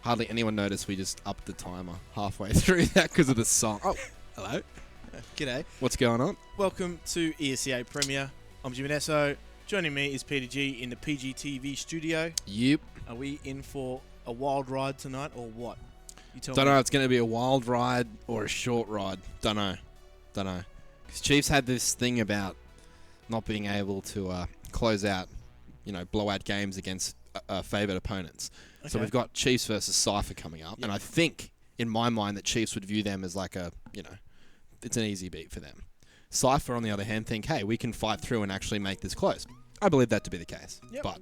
Hardly anyone noticed we just upped the timer halfway through that because of the song. Oh, hello. G'day. What's going on? Welcome to ESEA Premier. I'm Jim Esso. Joining me is Peter G in the PGTV studio. Yep. Are we in for a wild ride tonight or what? You tell Don't me. know. It's going to be a wild ride or a short ride. Don't know. Because Chiefs had this thing about not being able to close out, blowout games against favoured opponents. Okay. So we've got Chiefs versus Cypher coming up, and I think, in my mind, that Chiefs would view them as like it's an easy beat for them. Cypher, on the other hand, think, hey, we can fight through and actually make this close. I believe that to be the case. Yep. But,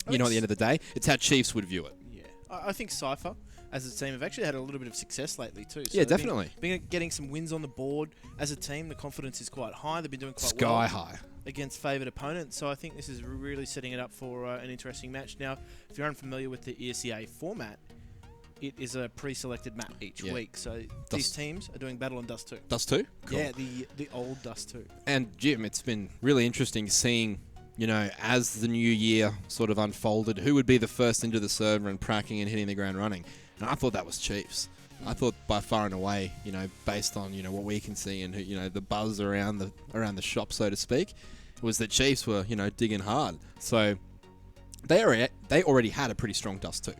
at the end of the day, it's how Chiefs would view it. Yeah. I think Cypher, as a team, have actually had a little bit of success lately too. So yeah, definitely. Been getting some wins on the board. As a team, the confidence is quite high. They've been doing quite Sky high against favoured opponents. So I think this is really setting it up for an interesting match. Now, if you're unfamiliar with the ESEA format, it is a pre-selected map each week. So these teams are doing Battle on Dust 2. Dust 2? Cool. Yeah, the old Dust 2. And Jim, it's been really interesting seeing, as the new year sort of unfolded, who would be the first into the server and pracking and hitting the ground running. And I thought that was Chiefs. I thought by far and away, based on, what we can see and, the buzz around the shop, so to speak, was that Chiefs were, digging hard. So they already had a pretty strong Dust 2.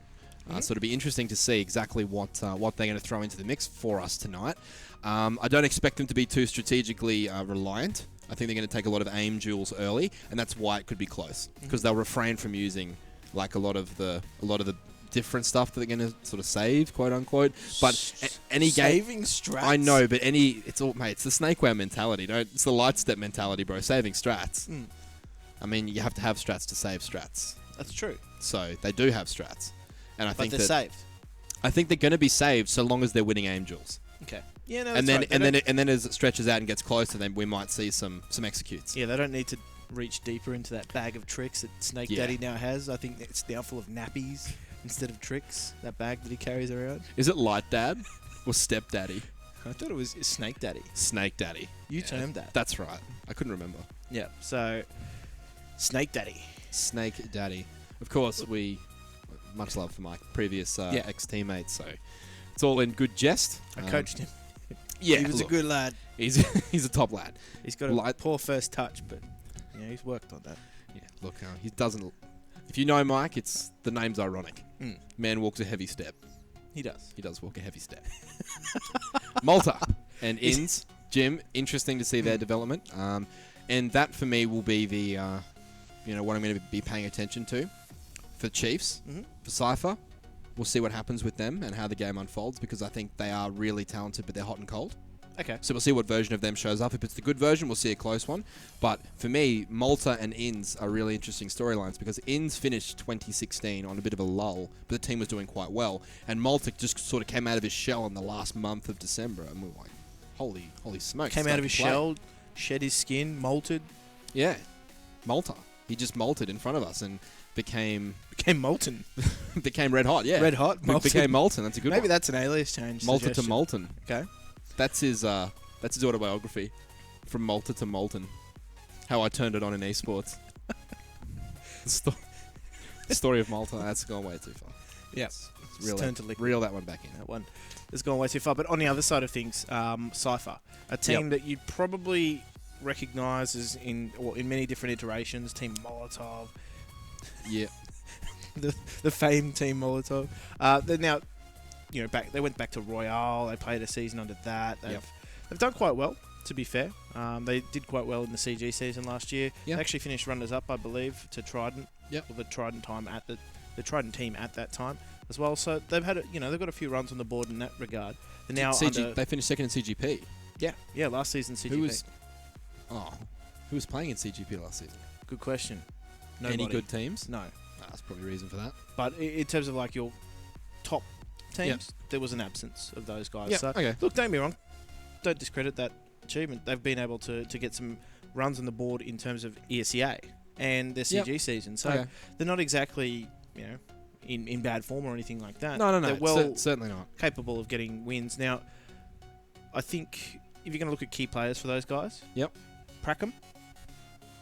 So it'll be interesting to see exactly what they're going to throw into the mix for us tonight. I don't expect them to be too strategically reliant. I think they're going to take a lot of aim duels early, and that's why it could be close, because they'll refrain from using like a lot of the different stuff that they're going to sort of save, quote unquote. But any saving strats. I know, but it's the snakeware mentality. It's the light step mentality, bro. Saving strats. I mean, you have to have strats to save strats. That's true. So they do have strats. And I think they're saved. I think they're going to be saved so long as they're winning aim duels. Okay. Yeah, no. And that's then right. and then as it stretches out and gets closer, then we might see some executes. Yeah, they don't need to reach deeper into that bag of tricks that Snake Daddy now has. I think it's now full of nappies instead of tricks. That bag that he carries around. Is it Light Dad or Step Daddy? I thought it was Snake Daddy. Snake Daddy. You termed that. That's right. I couldn't remember. Yeah. So, Snake Daddy. Snake Daddy. Of course, much love for my previous ex-teammates, so it's all in good jest. I coached him. Yeah, he was a good lad. He's a top lad. He's got a poor first touch, but he's worked on that. Yeah, look, he doesn't. If you know Mike, the name's ironic. Man walks a heavy step. He does. He does walk a heavy step. Malta and Inns, Jim. Interesting to see their development, and that for me will be the what I'm going to be paying attention to. For Chiefs, for Cypher, we'll see what happens with them and how the game unfolds, because I think they are really talented, but they're hot and cold. Okay. So we'll see what version of them shows up. If it's the good version, we'll see a close one. But for me, Malta and Inns are really interesting storylines, because Inns finished 2016 on a bit of a lull, but the team was doing quite well. And Malta just sort of came out of his shell in the last month of December, and we were like, holy smokes. Came out of his shell, shed his skin, molted. Yeah, Malta. He just molted in front of us and became molten. became red hot, yeah. Red hot, molten. Became molten. That's a good one. Maybe that's an alias change. Malta suggestion. to molten. Okay. That's his autobiography. From Malta to molten. How I turned it on in esports. The story of Malta. That's gone way too far. Yeah. Reel that one back in. That one has gone way too far. But on the other side of things, Cypher, a team that you'd probably recognise as in many different iterations. Team Molotov. Yeah. the famed Team Molotov. They're now, they went back to Royale. They played a season under that. They've done quite well, to be fair. They did quite well in the CG season last year. Yep. They actually finished runners up, I believe, to Trident. Yep. Or the Trident team at that time as well. So they've had they've got a few runs on the board in that regard. They're now they finished second in CGP. Yeah, last season CGP. Who was playing in CGP last season? Good question. Nobody. Any good teams? No. That's probably a reason for that. But in terms of like your top teams, there was an absence of those guys. Yep. So Okay. Look, don't be wrong. Don't discredit that achievement. They've been able to get some runs on the board in terms of ESEA and their CG season. So they're not exactly, in bad form or anything like that. No. They're certainly not capable of getting wins. Now, I think if you're going to look at key players for those guys, Prackham,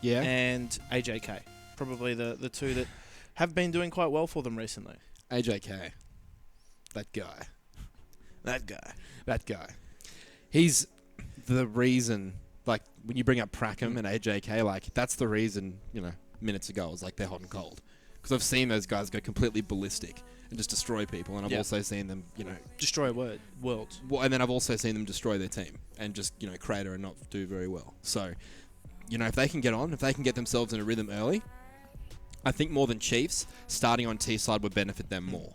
and AJK, probably the two that have been doing quite well for them recently. AJK. That guy. That guy. That guy. He's the reason, like, when you bring up Prackham and AJK, like, that's the reason, minutes ago, it was like they're hot and cold. Because I've seen those guys go completely ballistic and just destroy people, and I've also seen them, destroy worlds. Well, and then I've also seen them destroy their team and just, crater and not do very well. So, if they can get on, if they can get themselves in a rhythm early, I think more than Chiefs, starting on T side would benefit them more.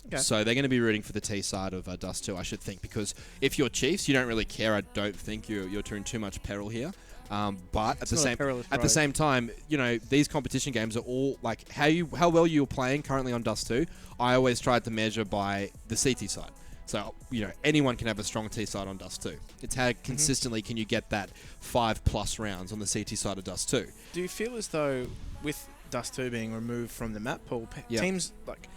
Okay. So they're going to be rooting for the T side of Dust 2, I should think, because if you're Chiefs, you don't really care. I don't think you're in too much peril here. But at the same time, these competition games are all like how well you're playing currently on Dust 2. I always tried to measure by the CT side. So anyone can have a strong T side on Dust 2. It's how consistently can you get that 5+ rounds on the CT side of Dust 2. Do you feel as though with Dust 2 being removed from the map pool, teams like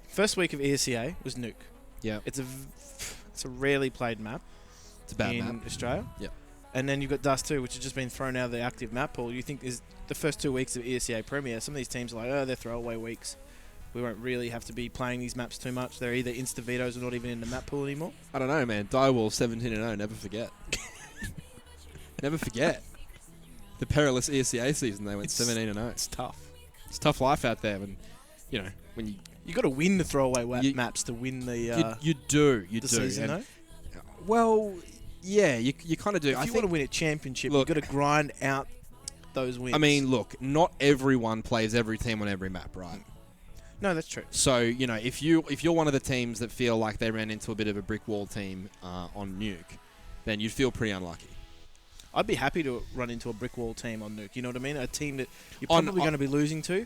first week of ESEA was Nuke. Yeah, it's a rarely played map. It's a bad in map. Australia. Yeah. And then you've got Dust 2, which has just been thrown out of the active map pool. You think is the first 2 weeks of ESEA Premier, some of these teams are like, oh, they're throwaway weeks. We won't really have to be playing these maps too much. They're either insta-vetoes or not even in the map pool anymore. I don't know, man. Direwall 17-0, never forget. Never forget. The perilous ESEA season, they went 17-0. It's tough. It's tough life out there, when you got to win the throwaway maps to win the. You do. Season, though. Well, yeah, you kind of do. If you want to win a championship, you've got to grind out those wins. I mean, look, not everyone plays every team on every map, right? No, that's true. So, if you're one of the teams that feel like they ran into a bit of a brick wall team on Nuke, then you'd feel pretty unlucky. I'd be happy to run into a brick wall team on Nuke. You know what I mean? A team that you're probably going to be losing to,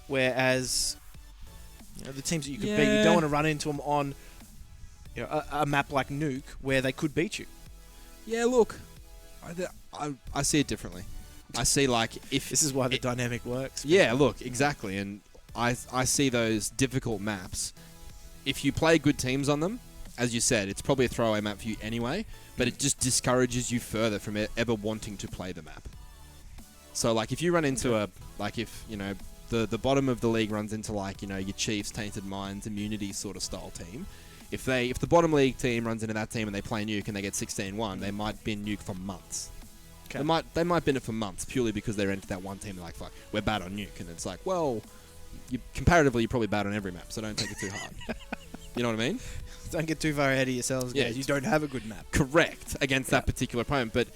whereas the teams that you could beat, you don't want to run into them on a map like Nuke where they could beat you. Yeah, look, I see it differently. I see if this is why the dynamic works. Yeah, look, exactly, and I see those difficult maps. If you play good teams on them, as you said, it's probably a throwaway map for you anyway, but it just discourages you further from ever wanting to play the map. So, if you run into the bottom of the league runs into your Chiefs, Tainted Minds, Immunity sort of style team, if the bottom league team runs into that team and they play Nuke and they get 16-1, they might bin Nuke for months. Okay. They might bin it for months purely because they're into that one team. They're like, fuck, we're bad on Nuke, and it's like, well, comparatively you're probably bad on every map, so don't take it too hard. You know what I mean? Don't get too far ahead of yourselves, guys. You don't have a good map. Correct, against that particular opponent, but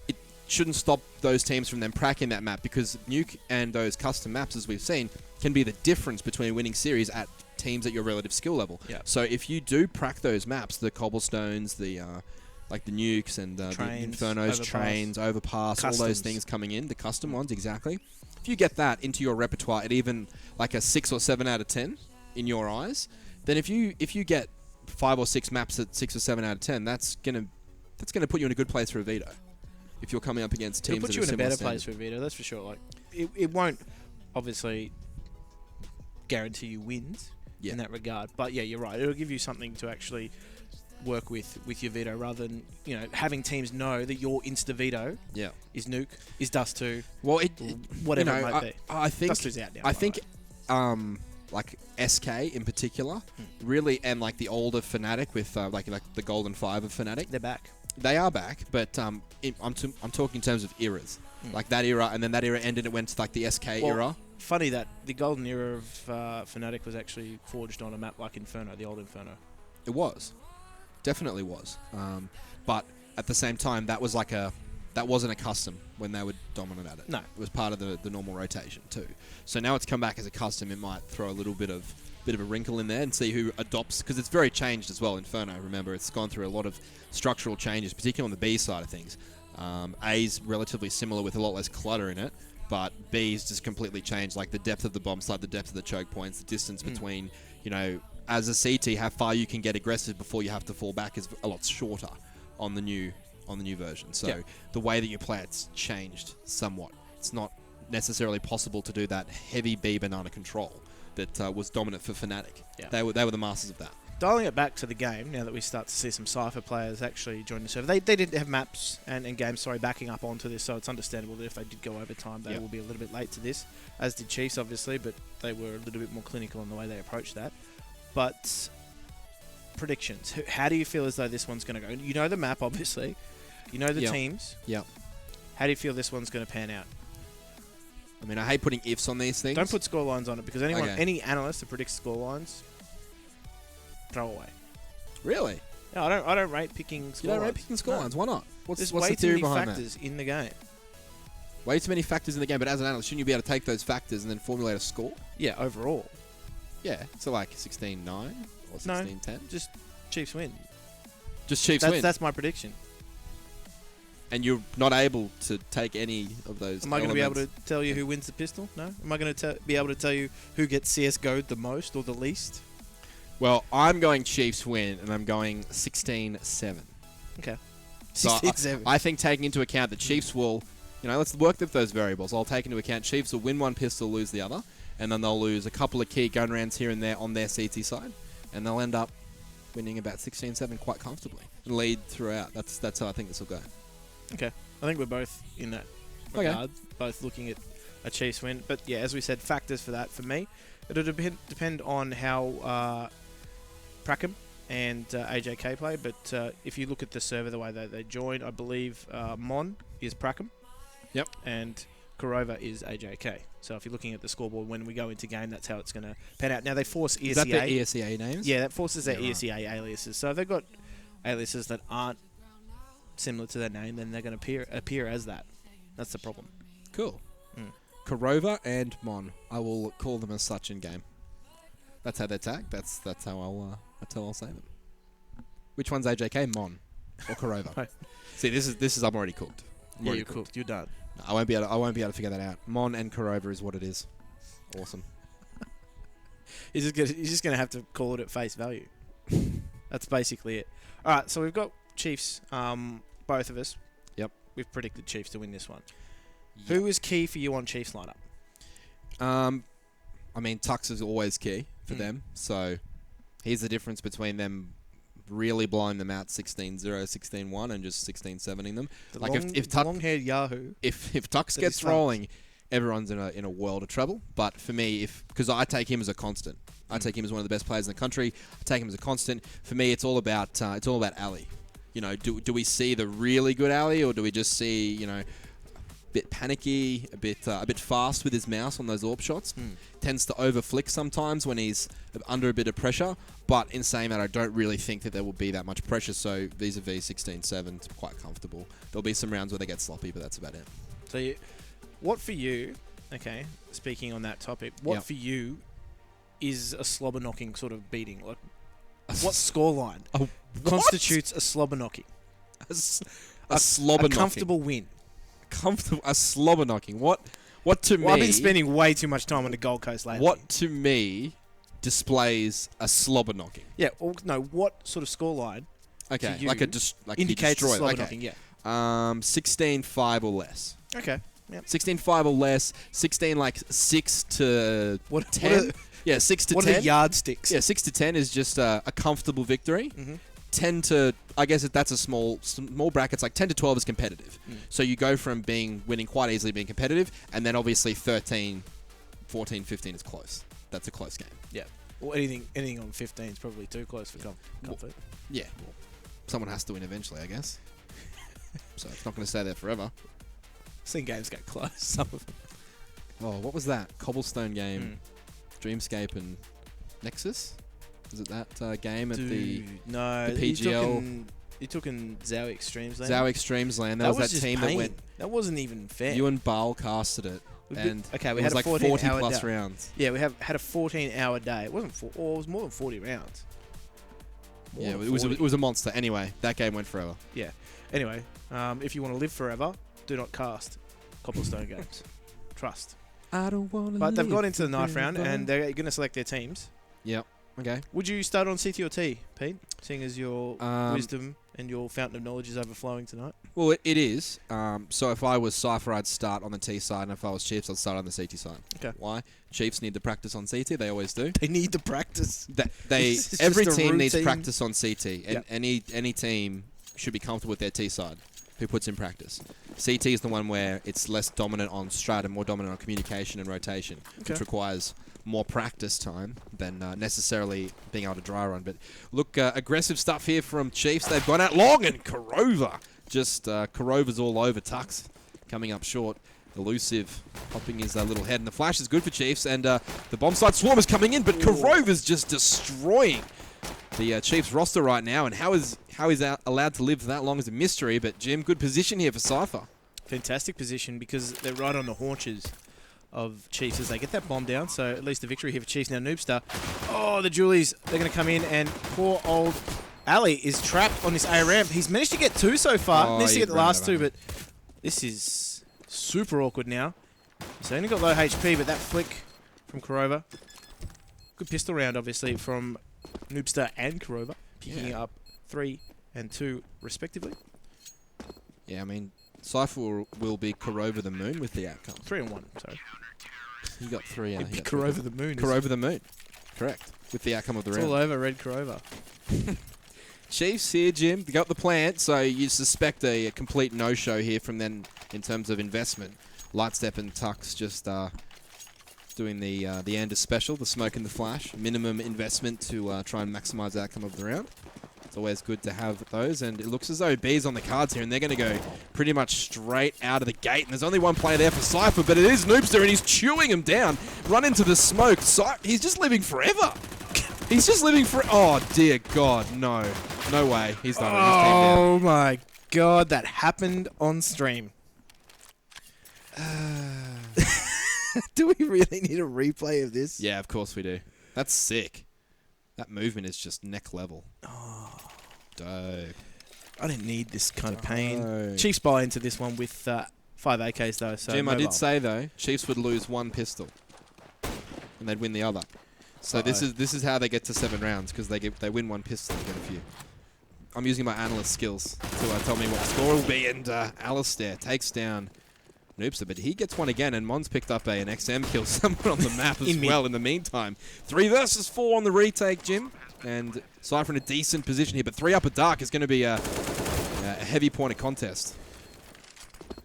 it shouldn't stop those teams from then pracking that map, because Nuke and those custom maps, as we've seen, can be the difference between winning series at teams at your relative skill level. Yeah. So if you do prac those maps, the cobblestones, the Nukes and the Infernos, Trains, Overpass, Customs, all those things coming in, the custom ones, exactly. If you get that into your repertoire at even a 6 or 7 out of 10 in your eyes, then if you get 5 or 6 maps at 6 or 7 out of 10, that's gonna put you in a good place for a veto. If you're coming up against teams, it'll put you in a better place for a veto. That's for sure. It won't obviously guarantee you wins in that regard, but yeah, you're right. It'll give you something to actually work with your veto, rather than having teams know that your insta veto is Nuke, is Dust 2, whatever it might be. I think Dust 2's out now. I think SK in particular, really, and the older Fnatic with the Golden 5 of Fnatic, they're back. They are back, but I'm talking in terms of eras, that era, and then that era ended. It went to the SK era. Funny that the golden era of Fnatic was actually forged on a map like Inferno, the old Inferno. It was, definitely was, but at the same time, that wasn't a custom when they were dominant at it. No, it was part of the normal rotation too. So now it's come back as a custom. It might throw a little bit of a wrinkle in there and see who adopts, because it's very changed as well. Inferno, remember, it's gone through a lot of structural changes, particularly on the B side of things. A's relatively similar with a lot less clutter in it, but B's just completely changed, the depth of the bomb site, the depth of the choke points, the distance between, as a CT, how far you can get aggressive before you have to fall back is a lot shorter on the new version. So the way that you play it's changed somewhat. It's not necessarily possible to do that heavy B banana control that was dominant for Fnatic. Yeah. They were the masters of that. Dialing it back to the game, now that we start to see some Cypher players actually join the server, they didn't have maps and games, backing up onto this, so it's understandable that if they did go overtime, they will be a little bit late to this, as did Chiefs, obviously, but they were a little bit more clinical in the way they approached that. But predictions. How do you feel as though this one's going to go? You know the map, obviously. You know the Yep. teams. Yep. How do you feel this one's going to pan out? I mean, I hate putting ifs on these things. Don't put scorelines on it because Okay. any analyst that predicts scorelines, throw away. Really? No, I don't rate picking scorelines. You don't rate picking scorelines? No. Why not? There's What's way the too theory many behind factors in the game. that? Way too many factors in the game, but as an analyst, shouldn't you be able to take those factors and then formulate a score? Yeah, overall. Yeah. So like 16-9 or 16-10? Just Chiefs win. Just Chiefs win. That's my prediction. And you're not able to take any of those. Am I going to be able to elements. tell you who wins the pistol? No. Am I going to be able to tell you who gets CS:GO'd the most or the least? Well, I'm going Chiefs win, and I'm going 16-7. Okay. So 16-7. I think taking into account the Chiefs will, let's work with those variables. I'll take into account Chiefs will win one pistol, lose the other, and then they'll lose a couple of key gun rounds here and there on their CT side, and they'll end up winning about 16-7 quite comfortably and lead throughout. That's how I think this will go. Okay. I think we're both in that Okay. regard. Both looking at a Chiefs win. But yeah, as we said, factors for that for me. It'll depend on how Prackham and AJK play. But if you look at the server, the way they join, I believe Mon is Prackham. Yep. And Korova is AJK. So if you're looking at the scoreboard when we go into game, that's how it's going to pan out. Now they force ESEA. Is that the ESEA names? Yeah, that forces their Yeah, right. ESEA aliases. So if they've got aliases that aren't similar to their name, then they're going to appear as that. That's the problem. Cool. Mm. Korova and Mon. I will call them as such in game. That's how they're tagged. That's how I'll say them. Which one's AJK? Mon or Korova? Right. See, this is I'm already cooked. I'm Yeah, already you're cooked. You're done. No, I won't be able to figure that out. Mon and Korova is what it is. Awesome. You're just gonna have to call it at face value. That's basically it. All right, so we've got Chiefs. Both of us. Yep. We've predicted Chiefs to win this one. Yep. Who is key for you on Chiefs lineup? I mean, Tux is always key for Mm. them. So here's the difference between them really blowing them out 16-0, 16-1, and just 16-7ing them. The Like long, if the long-haired Yahoo. if Tux That gets is rolling, everyone's in a world of trouble. But for me, because I take him as a constant, I take him as one of the best players in the country. I take him as a constant. For me, it's all about Ali. Do we see the really good Ali, or do we just see a bit panicky, a bit fast with his mouse on those AWP shots? Tends to overflick sometimes when he's under a bit of pressure. But in saying that, I don't really think that there will be that much pressure. So vis-a-vis 16-7, it's quite comfortable. There'll be some rounds where they get sloppy, but that's about it. So, what for you? Okay, speaking on that topic, what Yep. for you is a slobber knocking sort of beating? Like, what scoreline constitutes a slobber knocking? A slobber A knocking. comfortable win. A slobber knocking. What to me? Well, I've been spending way too much time on the Gold Coast lately. What to me displays a slobber knocking? Yeah. Or, no. What sort of scoreline Okay, To you like he indicates a destroys. slobber Okay. knocking? Yeah. 16-5 or less. Okay. Yep. 16-5 or less. 16 like 6 to What 10. What Yeah, 6 to are 10. the yardsticks? Yeah, 6 to 10 is just a comfortable victory. Mm-hmm. 10 to, I guess that's a small brackets, like 10 to 12 is competitive. So you go from winning quite easily, being competitive, and then obviously 13, 14, 15 is close. That's a close game. Yeah. Well, anything on 15 is probably too close for comfort. Yeah, well, someone has to win eventually, I guess. So it's not going to stay there forever. I've seen games get close. Some of them. Oh, what was that? Cobblestone game, Mm. Dreamscape and Nexus? Was it that game at Dude, no. the PGL? You took in Zowie Extremes Land. Zowie Extremes Land? That was that just team pain. that went. That wasn't even fair. You and Bale casted it. We And okay, we it had was a like 14 40 hour plus day. rounds. Yeah, we had a 14-hour day. It wasn't it was more than 40 rounds. More Yeah, than it was 40. it was a monster. Anyway, that game went forever. Yeah. Anyway, if you want to live forever, do not cast Cobblestone games. Trust. I don't want to. But they've gone into the knife round and they're going to select their teams. Yep. Okay. Would you start on CT or T, Pete? Seeing as your Um, wisdom and your fountain of knowledge is overflowing tonight. Well, it is. So if I was Cypher, I'd start on the T side, and if I was Chiefs, I'd start on the CT side. Okay. Why? Chiefs need to practice on CT. They always do. They need to practice. It's Every just a team needs routine. practice on CT, and Yep. any team should be comfortable with their T side, who puts in practice. CT is the one where it's less dominant on strat and more dominant on communication and rotation, Okay. which requires more practice time than necessarily being able to dry run. But look, aggressive stuff here from Chiefs. They've gone out long, and Korova just Korova's all over. Tux coming up short. Elusive popping his little head, and the flash is good for Chiefs, and the bomb side swarm is coming in, but Korova's just destroying the Chiefs roster right now, and how he's allowed to live for that long is a mystery. But Jim, good position here for Cypher. Fantastic position because they're right on the haunches of Chiefs as they get that bomb down, so at least a victory here for Chiefs. Now Noobstar, oh, the Julies, they're going to come in, and poor old Ali is trapped on this A ramp. He's managed to get 2 so far, managed to get the last 2, but this is super awkward now. He's only got low HP, but that flick from Korova. Good pistol round, obviously, from Noobstar and Korova, picking up 3 and 2, respectively. Yeah, I mean, Cypher will be Korova the Moon with the outcome. 3 and 1, sorry. He got 3 out. It'd be Korova the Moon. Korova the Moon. Correct. With the outcome of the round. All over Red Korova. Chiefs here, Jim. They got the plant, so you suspect a complete no-show here from them in terms of investment. Lightstep and Tux just doing the Anders special, the smoke and the flash. Minimum investment to try and maximise the outcome of the round. It's always good to have those, and it looks as though B's on the cards here, and they're going to go pretty much straight out of the gate. And there's only one player there for Cypher, but it is Noobster, and he's chewing him down. Run into the smoke. He's just living forever. He's just living for... Oh, dear God, no. No way. He's done it. Oh, my God. That happened on stream. Do we really need a replay of this? Yeah, of course we do. That's sick. That movement is just neck level. Oh. Dope. I didn't need this kind of pain. Chiefs buy into this one with 5 AKs, though. So Jim, I did say, though, Chiefs would lose 1 pistol. And they'd win the other. So this is how they get to 7 rounds, because they win 1 pistol and get a few. I'm using my analyst skills to tell me what the score will be, and Alistair takes down Noobster, but he gets one again, and Mon's picked up an XM kill somewhere on the map as well in the meantime. 3 versus 4 on the retake, Jim, and Cypher in a decent position here, but 3 upper dark is going to be a heavy point of contest.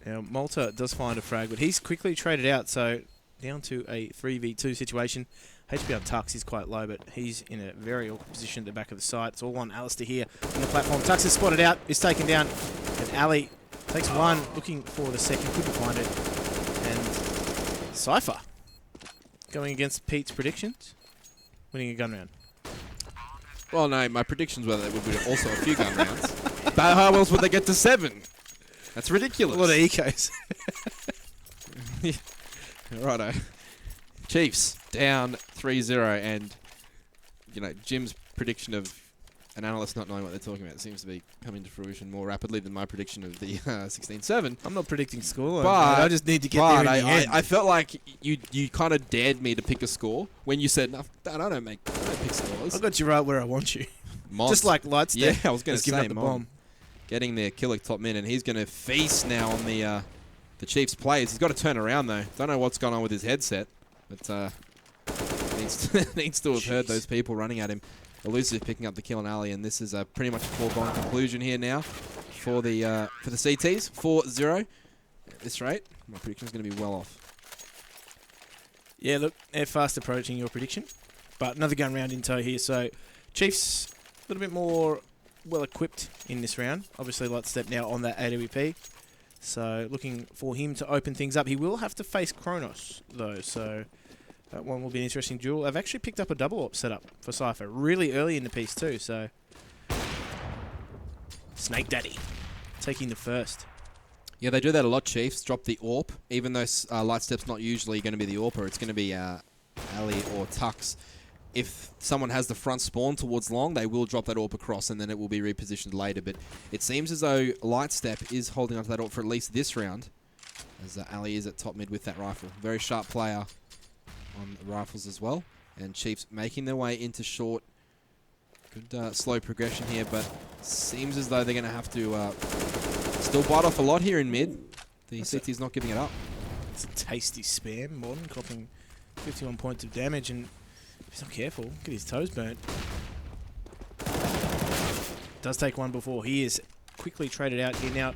Now, Malta does find a frag, but he's quickly traded out, so down to a 3v2 situation. HP on Tux is quite low, but he's in a very awkward position at the back of the site. It's all on Alistair here on the platform. Tux is spotted out, is taken down, and Ali takes 1, looking for the second, couldn't find it. And Cypher going against Pete's predictions, winning a gun round. Well, no, my predictions were that there would be also a few gun rounds. But how else would they get to 7? That's ridiculous. A lot of ecos. Righto. Chiefs down 3-0, and Jim's prediction of an analyst not knowing what they're talking about seems to be coming to fruition more rapidly than my prediction of the 16-7. I'm not predicting score, but I just need to get there in the end. I felt like you kind of dared me to pick a score when you said, no, I don't pick scores. I got you right where I want you. Mont. Just like Lightstep. Yeah, I was going to say the bomb. Getting the killer top min, and he's going to feast now on the Chiefs players. He's got to turn around, though. Don't know what's going on with his headset, but needs to have heard those people running at him. Elusive picking up the kill on Ali, and this is pretty much a foregone conclusion here now for the CTs. 4-0 at this rate. My prediction is going to be well off. Yeah, look, they're fast approaching your prediction, but another gun round in tow here. So Chiefs a little bit more well equipped in this round. Obviously, Lightstep now on that AWP. So looking for him to open things up. He will have to face Kronos, though, so that one will be an interesting duel. I've actually picked up a double op setup for Cypher really early in the piece, too, so Snake Daddy taking the first. Yeah, they do that a lot, Chiefs. Drop the AWP, even though Lightstep's not usually going to be the AWPer. It's going to be Ali or Tux. If someone has the front spawn towards long, they will drop that AWP across, and then it will be repositioned later. But it seems as though Lightstep is holding onto that AWP for at least this round, as Ali is at top mid with that rifle. Very sharp player on rifles as well. And Chiefs making their way into short. Good slow progression here, but seems as though they're going to have to still bite off a lot here in mid. The CT's not giving it up. It's a tasty spam. Morton copying 51 points of damage, and if he's not careful, get his toes burnt. Does take one before. He is quickly traded out here now.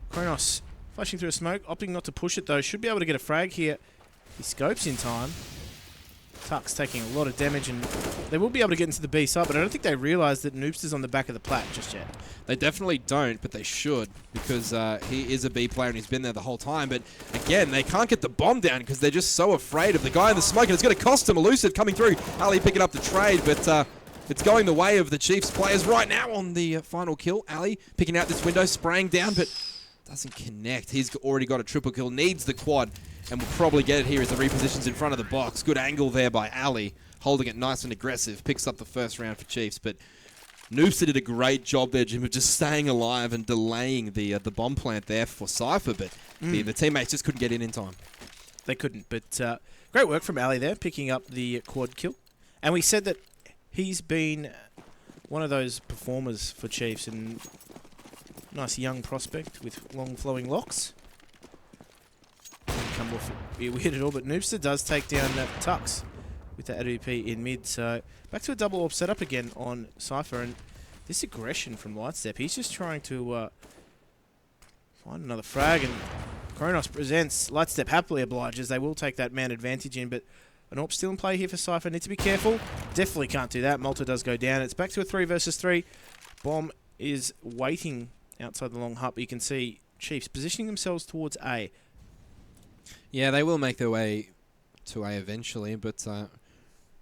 Kronos flashing through a smoke, opting not to push it though. Should be able to get a frag here. He scopes in time. Tuck's taking a lot of damage, and they will be able to get into the B side, but I don't think they realise that Noobster's on the back of the plat just yet. They definitely don't, but they should, because he is a B player and he's been there the whole time. But again, they can't get the bomb down because they're just so afraid of the guy in the smoke, and it's going to cost them. Elusive coming through. Ali picking up the trade, but it's going the way of the Chiefs players right now on the final kill. Ali picking out this window, spraying down, but doesn't connect. He's already got a triple kill, needs the quad, and will probably get it here as the repositions in front of the box. Good angle there by Ali, holding it nice and aggressive. Picks up the first round for Chiefs, but Noobster did a great job there, Jim, of just staying alive and delaying the bomb plant there for Cypher, but the teammates just couldn't get in time. They couldn't, but great work from Ali there, picking up the quad kill. And we said that he's been one of those performers for Chiefs, and nice young prospect with long flowing locks. Doesn't come off be weird at all, but Noobster does take down Tux with that AWP in mid. So back to a double AWP setup again on Cypher, and this aggression from Lightstep. He's just trying to find another frag, and Kronos presents. Lightstep happily obliges. They will take that man advantage in, but an AWP still in play here for Cypher. Need to be careful. Definitely can't do that. Malta does go down. It's back to a 3 versus 3. Bomb is waiting outside the long hut. You can see Chiefs positioning themselves towards A. Yeah, they will make their way to A eventually, but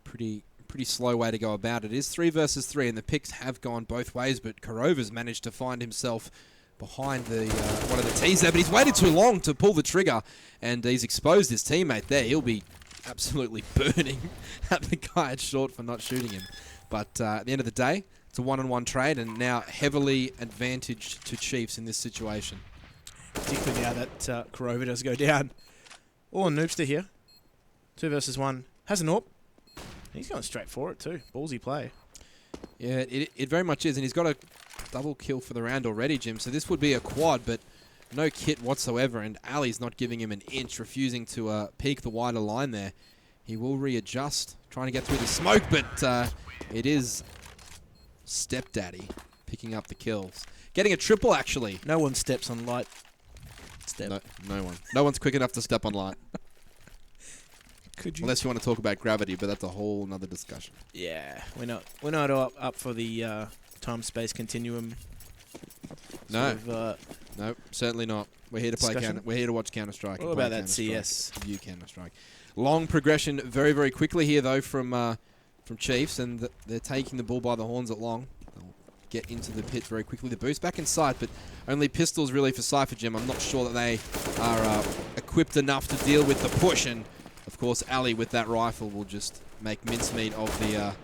pretty slow way to go about it. It is 3 versus 3, and the picks have gone both ways, but Kurova's managed to find himself behind the one of the T's there, but he's waited too long to pull the trigger, and he's exposed his teammate there. He'll be absolutely burning at the guy at short for not shooting him. But at the end of the day, it's a one-on-one trade, and now heavily advantaged to Chiefs in this situation. Particularly now that Kurova does go down. All on Noobster here. 2 versus 1. Has an AWP. He's going straight for it too. Ballsy play. Yeah, it very much is, and he's got a double kill for the round already, Jim. So this would be a quad, but no kit whatsoever, and Ali's not giving him an inch, refusing to peek the wider line there. He will readjust, trying to get through the smoke, but it is Stepdaddy picking up the kills. Getting a triple, actually. No one steps on light. No one. No one's quick enough to step on light. Could you? Unless you want to talk about gravity, but that's a whole nother discussion. Yeah, we're not up for the time-space continuum. No, no, certainly not. We're here to play. We're here to watch Counter-Strike. What about that CS? View Counter-Strike. Long progression, very very quickly here though from Chiefs, and they're taking the ball by the horns at long. They'll get into the pit very quickly. The boost back in sight, but only pistols really for Cypher, Jim. I'm not sure that they are equipped enough to deal with the push, and of course Ali with that rifle will just make mincemeat of the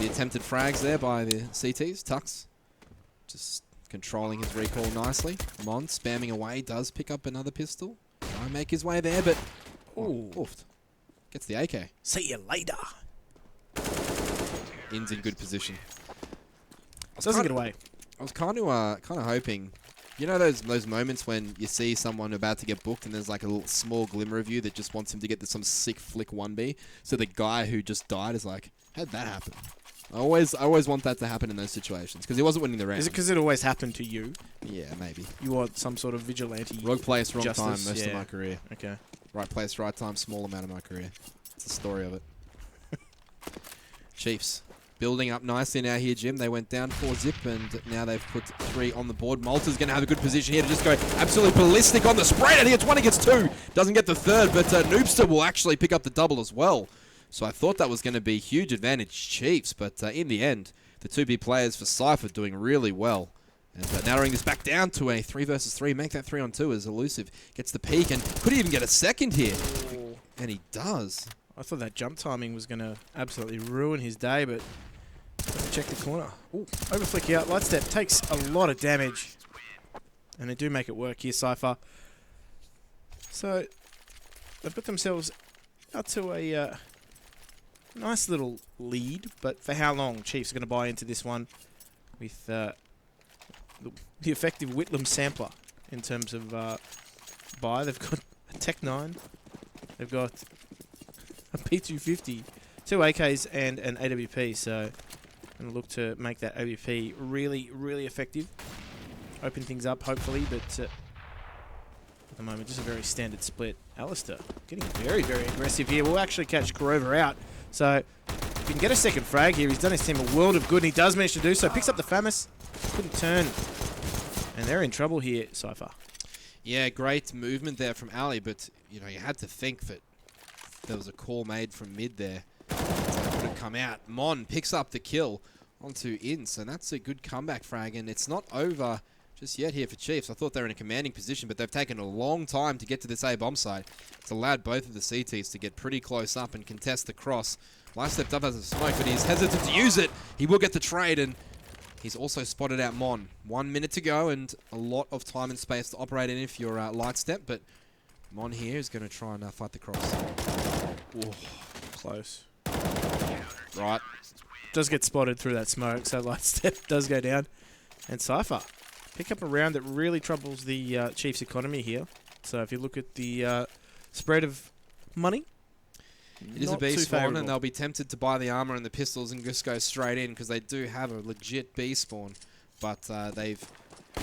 attempted frags there by the CTs. Tux just controlling his recoil nicely. Mon spamming away, does pick up another pistol. Try and make his way there, but oofed. Gets the AK. See you later. In's in good position. Doesn't get away. I was kind of hoping, you know, those moments when you see someone about to get booked and there's like a little small glimmer of you that just wants him to get some sick flick 1B. So the guy who just died is like, how'd that happen? I always want that to happen in those situations because he wasn't winning the round. Is it because it always happened to you? Yeah, maybe. You want some sort of vigilante. Wrong place, wrong justice, time most of my career. Okay. Right place, right time, small amount of my career. It's the story of it. Chiefs building up nicely now here, Jim. They went down 4-zip, and now they've put 3 on the board. Malta's going to have a good position here to just go absolutely ballistic on the spray. And he gets 1, he gets 2. Doesn't get the third, but Noobster will actually pick up the double as well. So I thought that was going to be huge advantage Chiefs, but in the end, the 2B players for Cypher doing really well. And narrowing this back down to a 3 versus 3. Make that 3 on 2 as Elusive gets the peak and could even get a second here. Ooh. And he does. I thought that jump timing was going to absolutely ruin his day, but check the corner. Ooh, overflick out. Lightstep takes a lot of damage. And they do make it work here, Cypher. So they've got themselves out to a nice little lead, but for how long? Chiefs are going to buy into this one with the effective Whitlam sampler in terms of buy. They've got a Tech 9. They've got a P250, 2 AKs, and an AWP. So going to look to make that AWP really, really effective. Open things up, hopefully, but at the moment, just a very standard split. Alistair getting very, very aggressive here. We'll actually catch Kurova out. So if he can get a second frag here, he's done his team a world of good, and he does manage to do so. Picks up the FAMAS, couldn't turn. And they're in trouble here, Cypher. Yeah, great movement there from Ali, but you had to think that there was a call made from mid there. So it would have come out. Mon picks up the kill onto in, so that's a good comeback frag, and it's not over just yet here for Chiefs. I thought they were in a commanding position, but they've taken a long time to get to this A bomb site. It's allowed both of the CTs to get pretty close up and contest the cross. Life stepped up as a smoke, but he's hesitant to use it. He will get the trade, and he's also spotted out Mon. 1 minute to go and a lot of time and space to operate in if you're light step, but Mon here is going to try and fight the cross. Ooh, close. Right. Does get spotted through that smoke, so light step does go down. And Cypher pick up a round that really troubles the Chiefs' economy here. So if you look at the spread of money, it is a B spawn, and they'll be tempted to buy the armor and the pistols and just go straight in because they do have a legit B spawn. But they've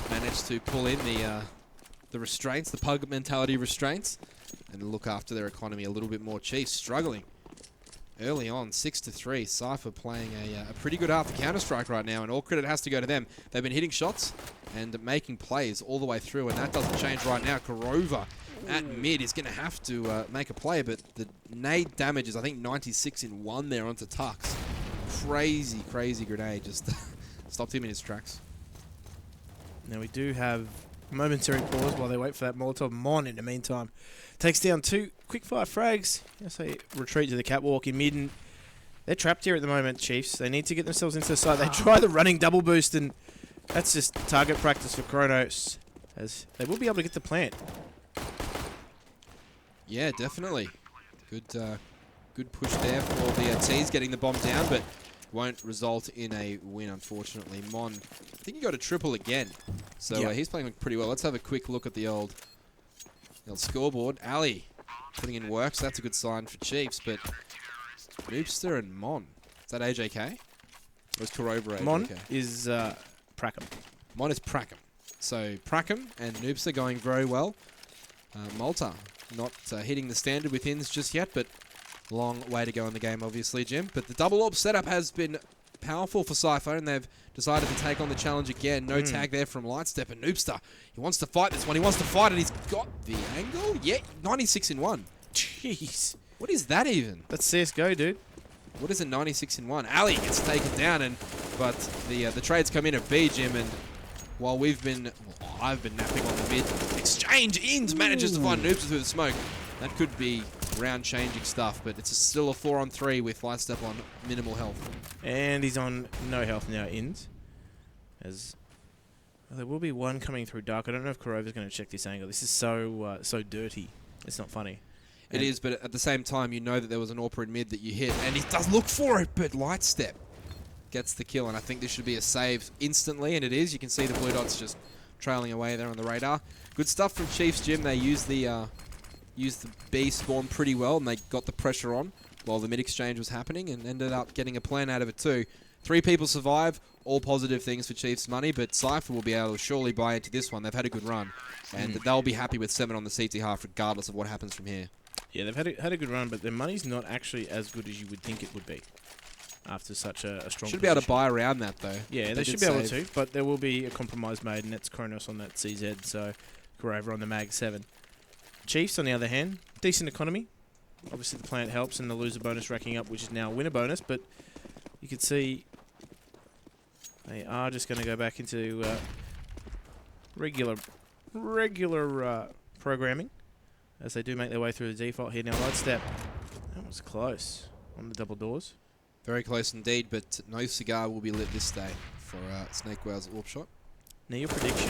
managed to pull in the restraints, the pug mentality restraints, and look after their economy a little bit more. Chiefs struggling early on, 6-3. Cypher playing a pretty good half of Counter-Strike right now, and all credit has to go to them. They've been hitting shots and making plays all the way through, and that doesn't change right now. Korova at mid is going to have to make a play, but the nade damage is, I think, 96 in 1 there onto Tux. Crazy, crazy grenade. Just stopped him in his tracks. Now we do have a momentary pause while they wait for that Molotov. Mon, in the meantime, takes down 2 quickfire frags. They retreat to the catwalk in mid, and they're trapped here at the moment, Chiefs. They need to get themselves into the site. They try the running double boost, and that's just target practice for Kronos, as they will be able to get the plant. Yeah, definitely. Good push there for the T's getting the bomb down, but won't result in a win, unfortunately. Mon, I think he got a triple again, so he's playing pretty well. Let's have a quick look at the old scoreboard. Ali putting in work, so that's a good sign for Chiefs, but Noobster and Mon. Is that AJK? Or is Korova AJK? Mon is Prackham. Mon is Prackham. So Prackham and Noobster going very well. Malta not hitting the standard with ins just yet, but long way to go in the game, obviously, Jim. But the double orb setup has been powerful for Cypher, and they've decided to take on the challenge again. No tag there from Lightstep, and Noobster, he wants to fight this one. He wants to fight it. He's got the angle. Yeah, 96 in 1. Jeez. What is that even? That's CSGO, dude. What is a 96 in 1? Ali gets taken down, but the trades come in at B, Jim, and while I've been napping on the mid exchange, Ins manages to find Noobster through the smoke. That could be round-changing stuff, but it's still a 4-on-3 with Lightstep on minimal health. And he's on no health now, Ins. As there will be one coming through dark. I don't know if Korova's going to check this angle. This is so dirty. It's not funny. It is, but at the same time, you know that there was an AWPer in mid that you hit, and he does look for it, but Lightstep gets the kill, and I think this should be a save instantly, and it is. You can see the blue dots just trailing away there on the radar. Good stuff from Chiefs, Jim. They used the B spawn pretty well, and they got the pressure on while the mid exchange was happening, and ended up getting a plan out of it too. 3 people survive, all positive things for Chiefs money, but Cypher will be able to surely buy into this one. They've had a good run, and they'll be happy with 7 on the CT half regardless of what happens from here. Yeah, they've had a good run, but their money's not actually as good as you would think it would be after such a strong Should be able to buy around that, though. Yeah, they should be able to, but there will be a compromise made, and that's Kronos on that CZ, so Korova on the Mag 7. Chiefs, on the other hand, decent economy. Obviously, the plant helps, and the loser bonus racking up, which is now a winner bonus, but you can see they are just going to go back into regular programming as they do make their way through the default here. Now, Lightstep, that was close on the double doors. Very close indeed, but no cigar will be lit this day for Snake Whale's AWP shot. Now, your prediction.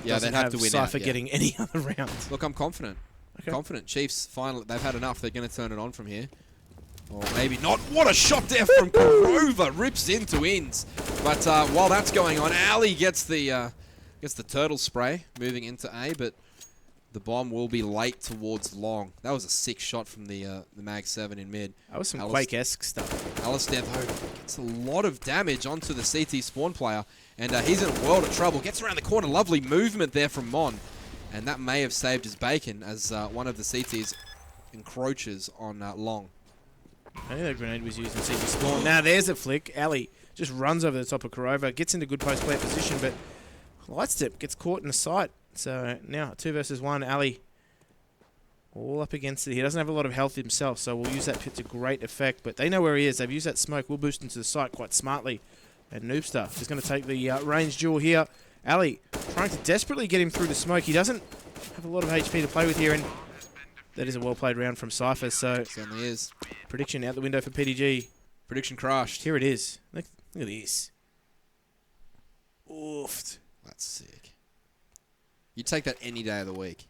Yeah, they'd have to win Cypher getting any other round. Look, I'm confident. Okay. Confident. Chiefs, finally, they've had enough. They're going to turn it on from here. Or maybe not. What a shot there from Korova. Rips into Ins. But while that's going on, Ali gets the turtle spray moving into A, but the bomb will be late towards long. That was a sick shot from the Mag 7 in mid. That was some Quake-esque stuff. Alistair, though, gets a lot of damage onto the CT spawn player, and he's in a world of trouble. Gets around the corner. Lovely movement there from Mon, and that may have saved his bacon as one of the CTs encroaches on long. I think that grenade was used in CT spawn. Now there's a flick. Ali just runs over the top of Korova, gets into good post-player position, but Lightstep gets caught in the sight. So now 2 versus 1. Ali all up against it. He doesn't have a lot of health himself, so we'll use that pit to great effect. But they know where he is. They've used that smoke. We'll boost into the site quite smartly. And Noobster is going to take the range duel here. Ali trying to desperately get him through the smoke. He doesn't have a lot of HP to play with here, and that is a well-played round from Cypher. So It certainly is. prediction out the window for PDG. Prediction crushed. Here it is. Look at this. Oofed. That's sick. You'd take that any day of the week.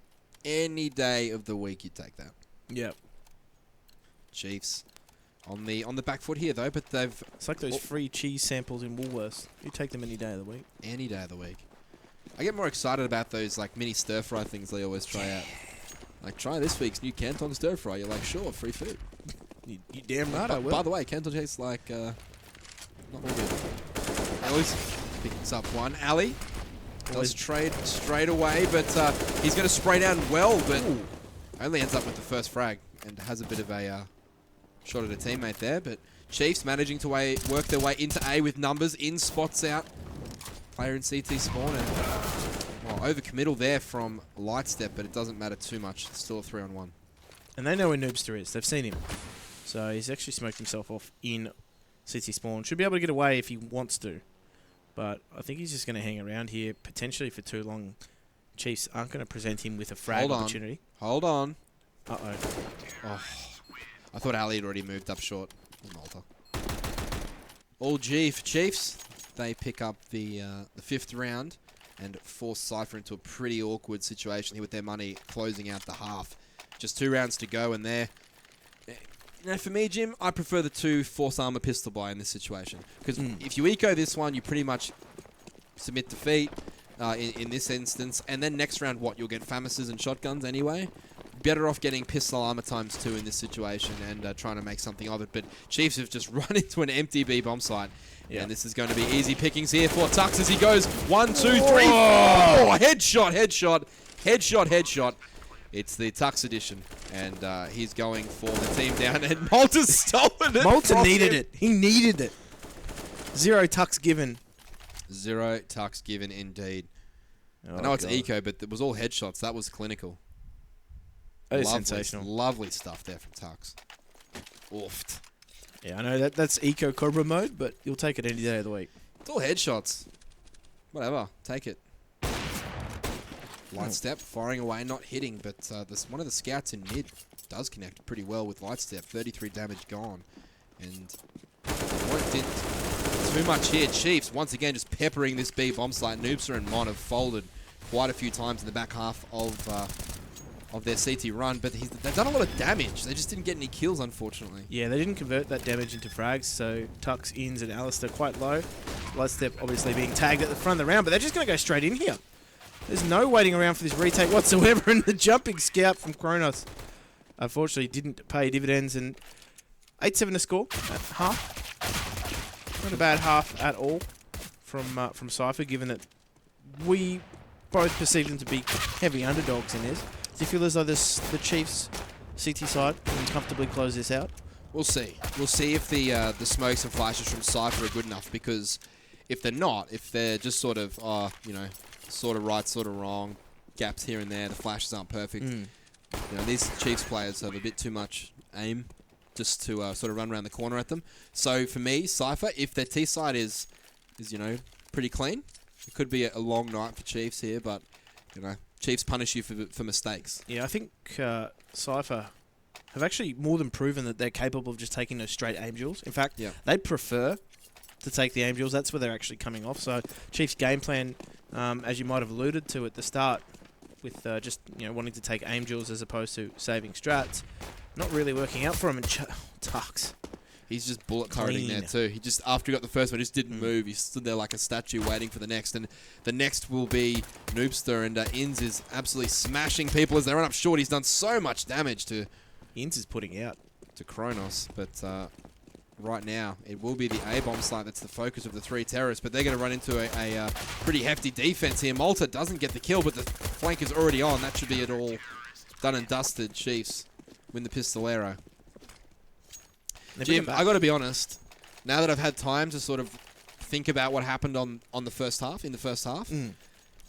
Any day of the week, you'd take that. Yep. Chiefs on the back foot here though, but they've It's like those free cheese samples in Woolworths. You take them any day of the week. any day of the week. I get more excited about those like mini stir fry things they always try out. Like try this week's new Canton stir fry. You're like, sure, free food. You damn right I will. By the way, Canton tastes like not very good. Ellie's picks up one. Ali does trade straight away, but he's going to spray down well, but only ends up with the first frag and has a bit of a shot at a teammate there. But Chiefs managing to work their way into A with numbers in, spots out player in CT spawn, and overcommittal there from Lightstep, but it doesn't matter too much. It's still a 3-on-1. And they know where Noobster is. They've seen him. So he's actually smoked himself off in CT spawn. Should be able to get away if he wants to. But I think he's just going to hang around here potentially for too long. Chiefs aren't going to present him with a frag opportunity. Hold on. Uh-oh. Oh, I thought Ali had already moved up short. Malta. All G for Chiefs. They pick up the 5th round and force Cypher into a pretty awkward situation here with their money closing out the half. Just 2 rounds to go, and they're... You know, for me, Jim, I prefer the 2 force armor pistol buy in this situation. Because if you eco this one, you pretty much submit defeat in this instance. And then next round, you'll get Famises and shotguns anyway. Better off getting pistol armor ×2 in this situation and trying to make something of it. But Chiefs have just run into an empty B bomb site. Yeah. And this is going to be easy pickings here for Tux as he goes 1, 2, 3, 4. Headshot. It's the Tux edition, and he's going for the team down, and Malta's stolen it. Malta needed it. He needed it. 0 Tux given. 0 Tux given, indeed. Oh, I know it's eco, but it was all headshots. That was clinical. That is sensational. Lovely stuff there from Tux. Oofed. Yeah, I know that's eco Cobra mode, but you'll take it any day of the week. It's all headshots. Whatever, take it. Lightstep firing away, not hitting, but one of the scouts in mid does connect pretty well with Lightstep. 33 damage gone, and won't did too much here. Chiefs once again just peppering this B bomb site. Noobster and Mon have folded quite a few times in the back half of their CT run, but they've done a lot of damage. They just didn't get any kills, unfortunately. Yeah, they didn't convert that damage into frags, so Tux, Ins, and Alistair quite low. Lightstep obviously being tagged at the front of the round, but they're just going to go straight in here. There's no waiting around for this retake whatsoever, and the jumping scout from Kronos unfortunately didn't pay dividends, and 8-7 to score at half. Not a bad half at all from Cypher, given that we both perceive them to be heavy underdogs in this. Do you feel as though the Chiefs' CT side can comfortably close this out? We'll see. We'll see if the smokes and flashes from Cypher are good enough, because if they're not, if they're just sort of, sort of right, sort of wrong, gaps here and there, the flashes aren't perfect. These Chiefs players have a bit too much aim just to sort of run around the corner at them. So for me, Cypher, if their T side is pretty clean, it could be a long night for Chiefs here, but Chiefs punish you for mistakes. Yeah, I think Cypher have actually more than proven that they're capable of just taking those straight aim duels. In fact, they prefer to take the aim duels. That's where they're actually coming off. So Chiefs' game plan, as you might have alluded to at the start, with just wanting to take aim duels as opposed to saving strats, not really working out for him. And Tux, he's just bullet turreting there too. He just, after he got the first one, just didn't move. He stood there like a statue waiting for the next. And the next will be Noobster, and Ins is absolutely smashing people as they run up short. He's done so much damage to... Ins is putting out. To Kronos, but right now it will be the A-bomb site that's the focus of the 3 terrorists, but they're going to run into a pretty hefty defense here. Malta doesn't get the kill, but the flank is already on. That should be it all done and dusted. Chiefs win the Pistolero. Jim, I got to be honest. Now that I've had time to sort of think about what happened on the first half, there's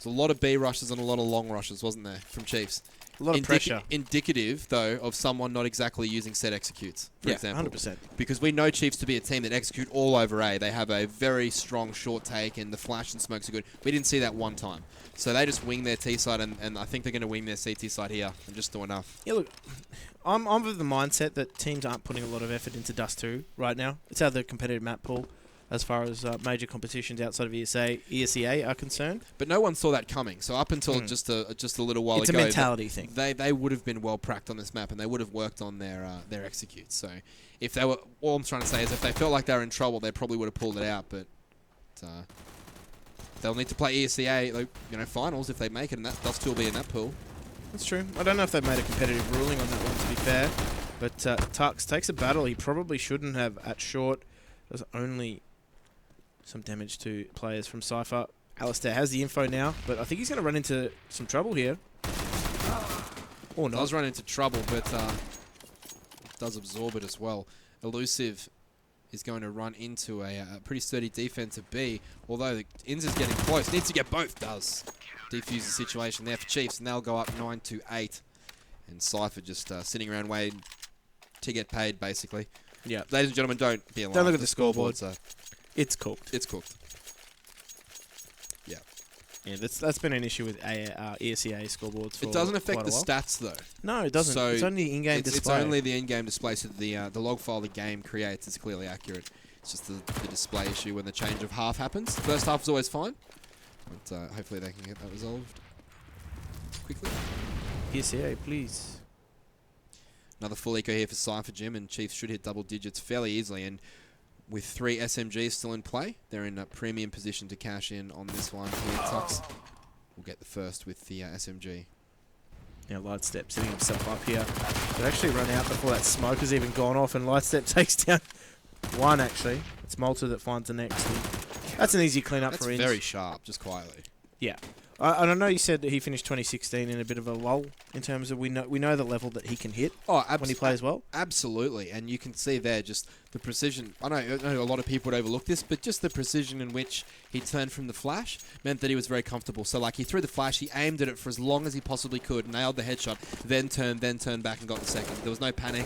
a lot of B rushes and a lot of long rushes, wasn't there, from Chiefs? A lot of pressure. Indicative, though, of someone not exactly using set executes, for example. 100%. Because we know Chiefs to be a team that execute all over A. They have a very strong short take, and the flash and smokes are good. We didn't see that one time. So they just wing their T side, and I think they're going to wing their CT side here and just do enough. Yeah, look, I'm of the mindset that teams aren't putting a lot of effort into Dust 2 right now. It's out of the competitive map pool as far as major competitions outside of ESEA are concerned. But no one saw that coming. So up until just a little while ago, it's a mentality thing. They would have been well pracked on this map, and they would have worked on their executes. So if they were, all I'm trying to say is if they felt like they were in trouble, they probably would have pulled it out. But they'll need to play ESEA, finals if they make it, and they'll still be in that pool. That's true. I don't know if they've made a competitive ruling on that one, to be fair. But Tux takes a battle he probably shouldn't have at short. There's only some damage to players from Cypher. Alistair has the info now, but I think he's going to run into some trouble here. Or not. Does run into trouble, but does absorb it as well. Elusive is going to run into a pretty sturdy defensive B, although the Inns is getting close. Needs to get both. Does. Defuse the situation there for Chiefs, and they'll go up 9-8. And Cypher just sitting around waiting to get paid, basically. Yeah. Ladies and gentlemen, don't be alarmed. Don't look at the scoreboard. So it's cooked. It's cooked. Yeah. Yeah, that's been an issue with ESEA scoreboards for It doesn't affect quite a the while. stats, though. No, it doesn't. So it's only the in-game display. It's only the in-game display, so the log file the game creates is clearly accurate. It's just the display issue when the change of half happens. First half is always fine, but hopefully they can get that resolved quickly. ESEA, please. Another full eco here for Cypher, Jim, and Chiefs should hit double digits fairly easily. And with 3 SMGs still in play, they're in a premium position to cash in on this one here. Tux will get the first with the SMG. Now Lightstep setting himself up here. But actually run out before that smoke has even gone off, and Lightstep takes down one, actually. It's Malta that finds the next. And that's an easy clean-up for Inns. That's very sharp, just quietly. Yeah. And I know you said that he finished 2016 in a bit of a lull in terms of we know the level that he can hit when he plays well. Absolutely, and you can see there just the precision. I know a lot of people would overlook this, but just the precision in which he turned from the flash meant that he was very comfortable. So like he threw the flash, he aimed at it for as long as he possibly could, nailed the headshot, then turned back and got the second. There was no panic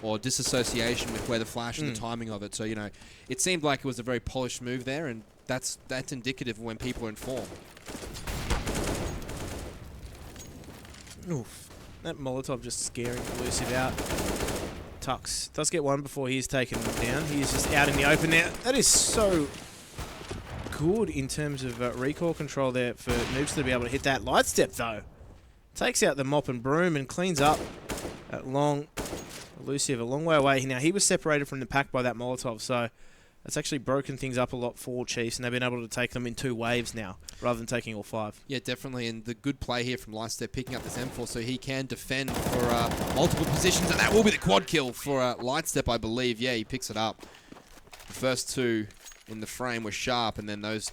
or disassociation with where the flash and the timing of it. So it seemed like it was a very polished move there, and that's indicative of when people are in form. Oof. That Molotov just scaring Elusive out. Tux does get one before he is taken down. He is just out in the open now. That is so good in terms of recoil control there for Noobs to be able to hit that. Lightstep, though, takes out the mop and broom and cleans up that long Elusive a long way away. Now, he was separated from the pack by that Molotov, so that's actually broken things up a lot for Chiefs, and they've been able to take them in 2 waves now, rather than taking all 5. Yeah, definitely, and the good play here from Lightstep picking up this M4 so he can defend for multiple positions, and that will be the quad kill for Lightstep, I believe. Yeah, he picks it up. The first 2 in the frame were sharp, and then those,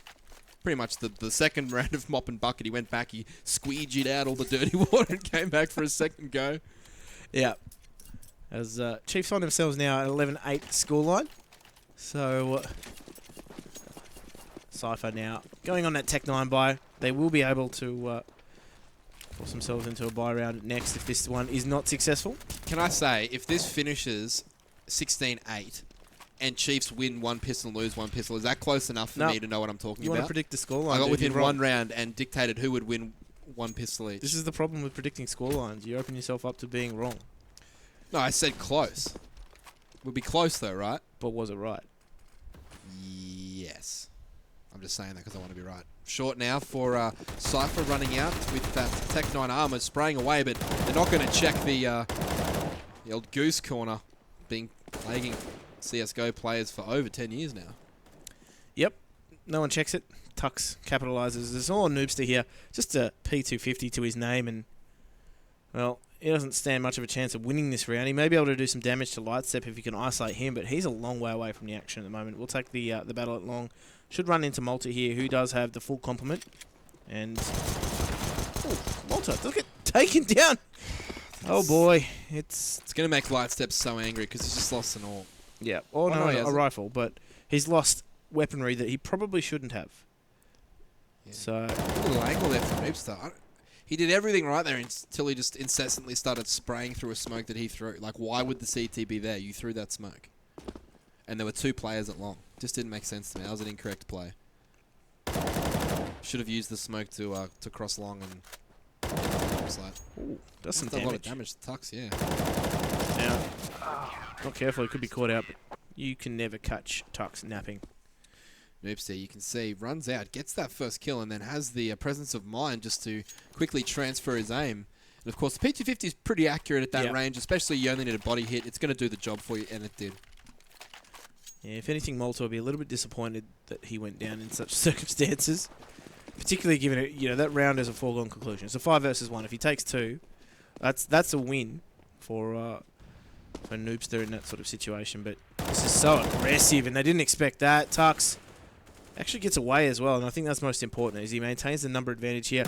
pretty much the second round of Mop and Bucket, he went back, he squeegeed out all the dirty water and came back for a second go. Yeah. As Chiefs find themselves now at 11-8 scoreline. So, Cypher now going on that Tech 9 buy. They will be able to force themselves into a buy round next if this one is not successful. Can I say, if this finishes 16-8 and Chiefs win 1 pistol and lose 1 pistol, is that close enough for me to know what I'm talking you about? You want to predict the scoreline. I got within 1 round and dictated who would win 1 pistol each. This is the problem with predicting scorelines. You open yourself up to being wrong. No, I said close. It would be close though, right? But was it right? Yes. I'm just saying that because I want to be right. Short now for Cypher running out with that Tech 9 armor spraying away, but they're not going to check the old goose corner, being plaguing CSGO players for over 10 years now. Yep. No one checks it. Tux capitalizes. There's all Noobster here. Just a P250 to his name, and, well, he doesn't stand much of a chance of winning this round. He may be able to do some damage to Lightstep if you can isolate him, but he's a long way away from the action at the moment. We'll take the battle at long. Should run into Malta here, who does have the full complement. And Malta does get taken down. Oh boy, it's going to make Lightstep so angry because he's just lost an all. Yeah. No, he a hasn't. rifle, but he's lost weaponry that he probably shouldn't have. Yeah. So A little angle there from Noobster. He did everything right there until he just incessantly started spraying through a smoke that he threw. Like, why would the CT be there? You threw that smoke. And there were 2 players at long. Just didn't make sense to me. That was an incorrect play. Should have used the smoke to cross long and... ooh, does some a lot of damage. damage to Tux, yeah. Now, not careful, he could be caught out, but you can never catch Tux napping. Noobster, you can see, runs out, gets that first kill, and then has the presence of mind just to quickly transfer his aim. And of course, the P250 is pretty accurate at that range, especially you only need a body hit. It's going to do the job for you, and it did. Yeah, if anything, Molto will be a little bit disappointed that he went down in such circumstances. Particularly given it, that round is a foregone conclusion. It's a 5 versus 1. If he takes 2, that's a win for Noobster in that sort of situation. But this is so aggressive, and they didn't expect that. Tux actually gets away as well, and I think that's most important, is he maintains the number advantage here.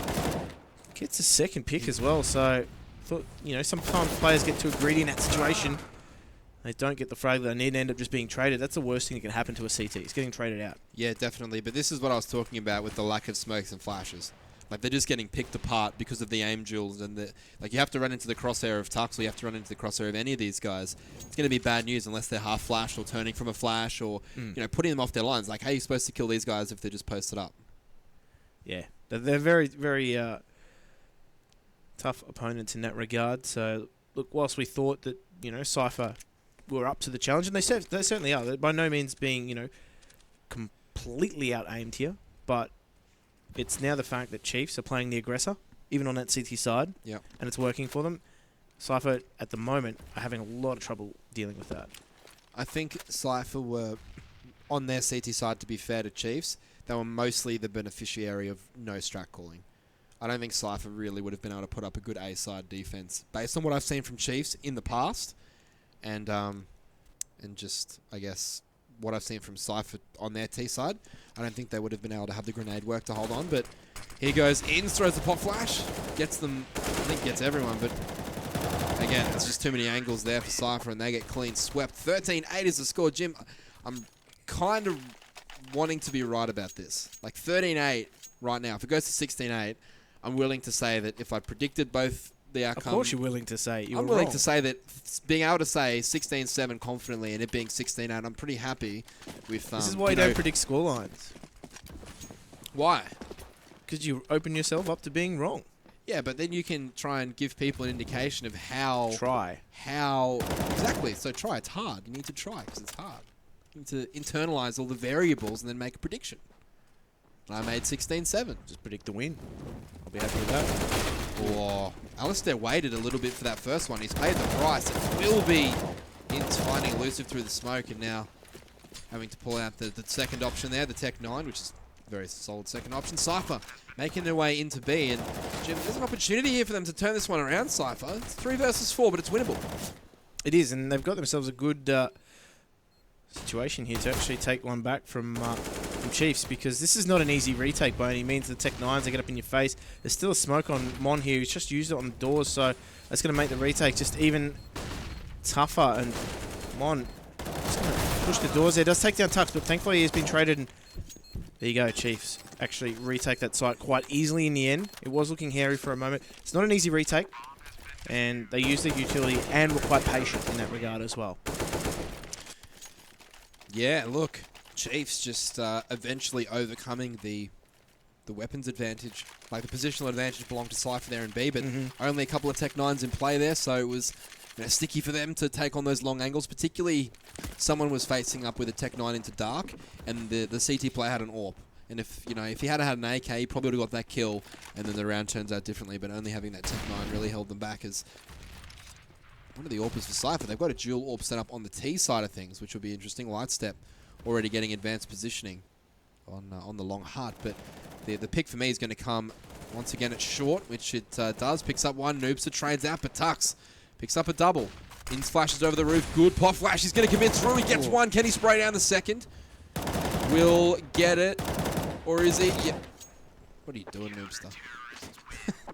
Gets a second pick as well, so I thought, sometimes players get too greedy in that situation. They don't get the frag that they need and end up just being traded. That's the worst thing that can happen to a CT. It's getting traded out. Yeah, definitely. But this is what I was talking about with the lack of smokes and flashes. Like, they're just getting picked apart because of the aim duels. And you have to run into the crosshair of Tux, or you have to run into the crosshair of any of these guys. It's going to be bad news unless they're half flashed or turning from a flash or, putting them off their lines. Like, how are you supposed to kill these guys if they're just posted up? Yeah. They're very, very tough opponents in that regard. So, look, whilst we thought that, Cypher were up to the challenge, and they certainly are. They're by no means being, completely out-aimed here, but it's now the fact that Chiefs are playing the aggressor, even on that CT side, and it's working for them. Cypher, at the moment, are having a lot of trouble dealing with that. I think Cypher were, on their CT side, to be fair to Chiefs, they were mostly the beneficiary of no strat calling. I don't think Cypher really would have been able to put up a good A-side defense, based on what I've seen from Chiefs in the past. And just, I guess, what I've seen from Cypher on their T side, I don't think they would have been able to have the grenade work to hold on. But here goes in, throws the pop flash, gets them, I think gets everyone. But again, it's just too many angles there for Cypher, and they get clean swept. 13-8 is the score. Jim, I'm kind of wanting to be right about this. Like 13-8 right now. If it goes to 16-8, I'm willing to say that if I predicted both the outcome. Of course you're willing to say you were I'm willing wrong. to say that being able to say 16-7 confidently and it being 16-8, I'm pretty happy with... this is why you don't predict scorelines. Why? Because you open yourself up to being wrong. Yeah, but then you can try and give people an indication of how... Exactly, so try. It's hard. You need to try because it's hard. You need to internalize all the variables and then make a prediction. And I made 16-7. Just predict the win. I'll be happy with that. Oh, Alistair waited a little bit for that first one. He's paid the price. It will be finding elusive through the smoke, and now having to pull out the second option there, the Tech 9, which is a very solid second option. Cypher making their way into B, and Jim, there's an opportunity here for them to turn this one around, Cypher. It's 3 versus 4, but it's winnable. It is, and they've got themselves a good situation here to actually take one back from Chiefs, because this is not an easy retake by any means. The Tech 9s, they get up in your face. There's still a smoke on Mon here. He's just used it on the doors, so that's going to make the retake just even tougher. And Mon just going to push the doors there. Does take down Tux, but thankfully he's been traded. And there you go, Chiefs actually retake that site quite easily in the end. It was looking hairy for a moment. It's not an easy retake, and they used their utility and were quite patient in that regard as well. Yeah, look, Chiefs just eventually overcoming the weapons advantage. Like, the positional advantage belonged to Cypher there in B, but only a couple of Tech 9s in play there, so it was sticky for them to take on those long angles. Particularly, someone was facing up with a Tech 9 into dark, and the CT player had an AWP. And if he had had an AK, he probably would have got that kill, and then the round turns out differently, but only having that Tech 9 really held them back. As one of the AWPers for Cypher, they've got a dual AWP set up on the T side of things, which will be interesting. Lightstep already getting advanced positioning on the long hut, but the pick for me is going to come once again at short, which it does. Picks up one, Noobster trades out, but Tux picks up a double. Ins flashes over the roof, good pop flash. He's going to commit through. He gets one. Can he spray down the second? Will get it, or is he? Yeah. What are you doing, Noobster?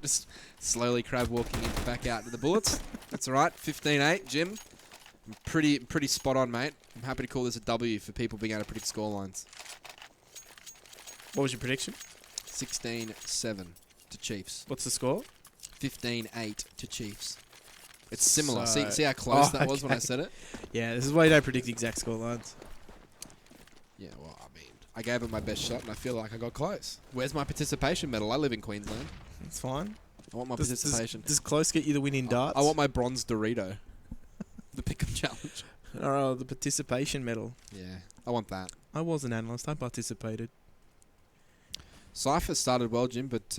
Just slowly crab walking back out to the bullets. That's all right. 15-8, Jim. Pretty spot on, mate. I'm happy to call this a W for people being able to predict scorelines. What was your prediction? 16-7 to Chiefs. What's the score? 15-8 to Chiefs. It's similar. So- See how close Oh, that was when I okay. said it? Yeah, this is why you don't predict exact score lines. Yeah, well, I mean, I gave it my best shot, and I feel like I got close. Where's my participation medal? I live in Queensland. It's fine. I want my Does participation. Does close get you the win in darts? I want my bronze Dorito. The pick-up challenge. Oh, the participation medal. Yeah, I want that. I was an analyst. I participated. Cypher started well, Jim, but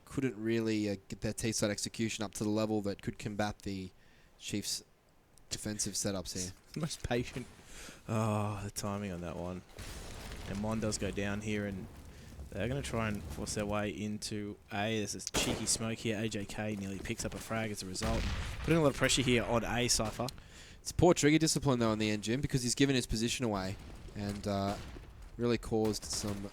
couldn't really get their T-side execution up to the level that could combat the Chiefs' defensive setups here. Most patient. Oh, the timing on that one. And mine does go down here, and they're going to try and force their way into A. There's this cheeky smoke here. AJK nearly picks up a frag as a result. Putting a lot of pressure here on A, Cypher. It's poor trigger discipline, though, in the end, Jim, because he's given his position away and really caused some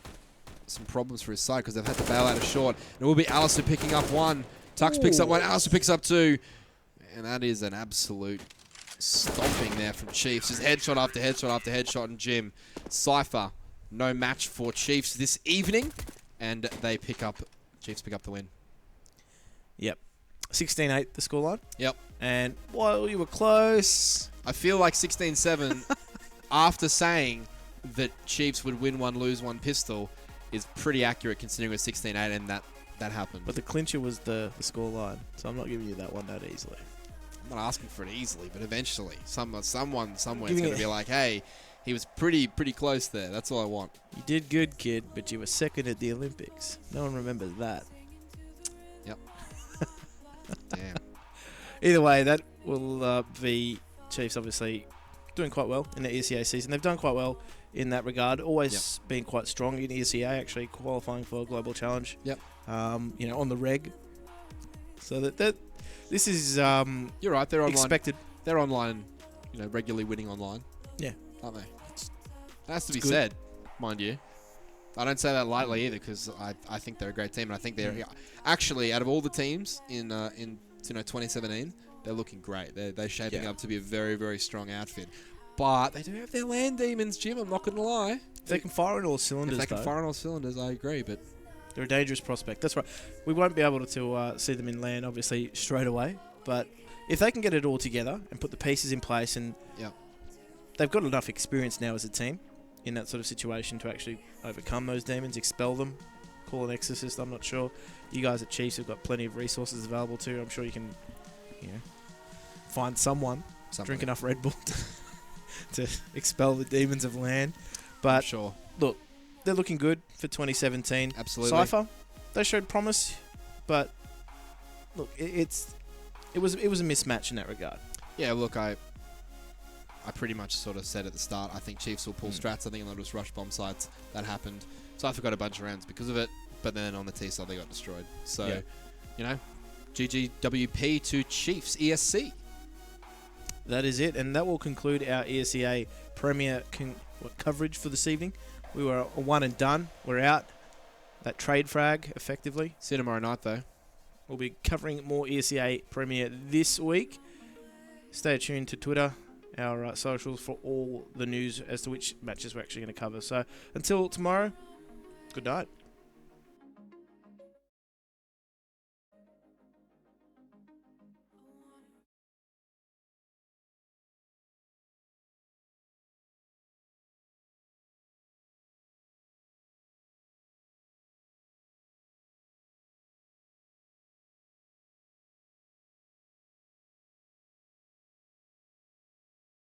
problems for his side because they've had to bail out a short. And it will be Alistair picking up one. Tux picks up one. Alistair picks up two. And that is an absolute stomping there from Chiefs. Just headshot after headshot after headshot. And Jim, Cypher, no match for Chiefs this evening. And Chiefs pick up the win. Yep. 16-8 the scoreline. Yep. And while you were close, I feel like 16-7, after saying that Chiefs would win one, lose one pistol, is pretty accurate considering it was 16-8 and that happened. but the clincher was the scoreline, so I'm not giving you that one that easily. I'm not asking for it easily, but eventually someone somewhere is Giving going to it- be like, hey, he was pretty close there. That's all I want. You did good, kid, but you were second at the Olympics. No one remembers that. Yep. Damn. Either way, that will be Chiefs obviously doing quite well in the ESEA season. They've done quite well in that regard. Always been quite strong in ESEA, actually qualifying for a global challenge. Yep. On the reg. So that this is You're right. They're online. expected. They're online. Regularly winning online. Yeah. Aren't they? That has to be good. said, mind you. I don't say that lightly either because I think they're a great team and I think they're actually out of all the teams in 2017, they're looking great. They're shaping up to be a very, very strong outfit. But they do have their land demons, Jim. I'm not going to lie. If they can fire on all cylinders, If they can fire on all cylinders, I agree. But they're a dangerous prospect. That's right. We won't be able to see them in land, obviously, straight away. But if they can get it all together and put the pieces in place, and they've got enough experience now as a team in that sort of situation to actually overcome those demons, expel them, call an exorcist. I'm not sure. You guys at Chiefs have got plenty of resources available too. I'm sure you can, find someone, drink enough Red Bull to expel the demons of land. But I'm sure. look, they're looking good for 2017. Absolutely. Cypher, they showed promise, but look, it was a mismatch in that regard. Yeah, look, I pretty much sort of said at the start, I think Chiefs will pull strats. I think they'll just rush bomb sites. That happened. Cypher got a bunch of rounds because of it, but then on the T side they got destroyed. So, GGWP to Chiefs, ESC. That is it, and that will conclude our ESEA Premier coverage for this evening. We were a one and done. We're out. That trade frag, effectively. See you tomorrow night, though. We'll be covering more ESEA Premier this week. Stay tuned to Twitter, our socials, for all the news as to which matches we're actually going to cover. So until tomorrow, good night.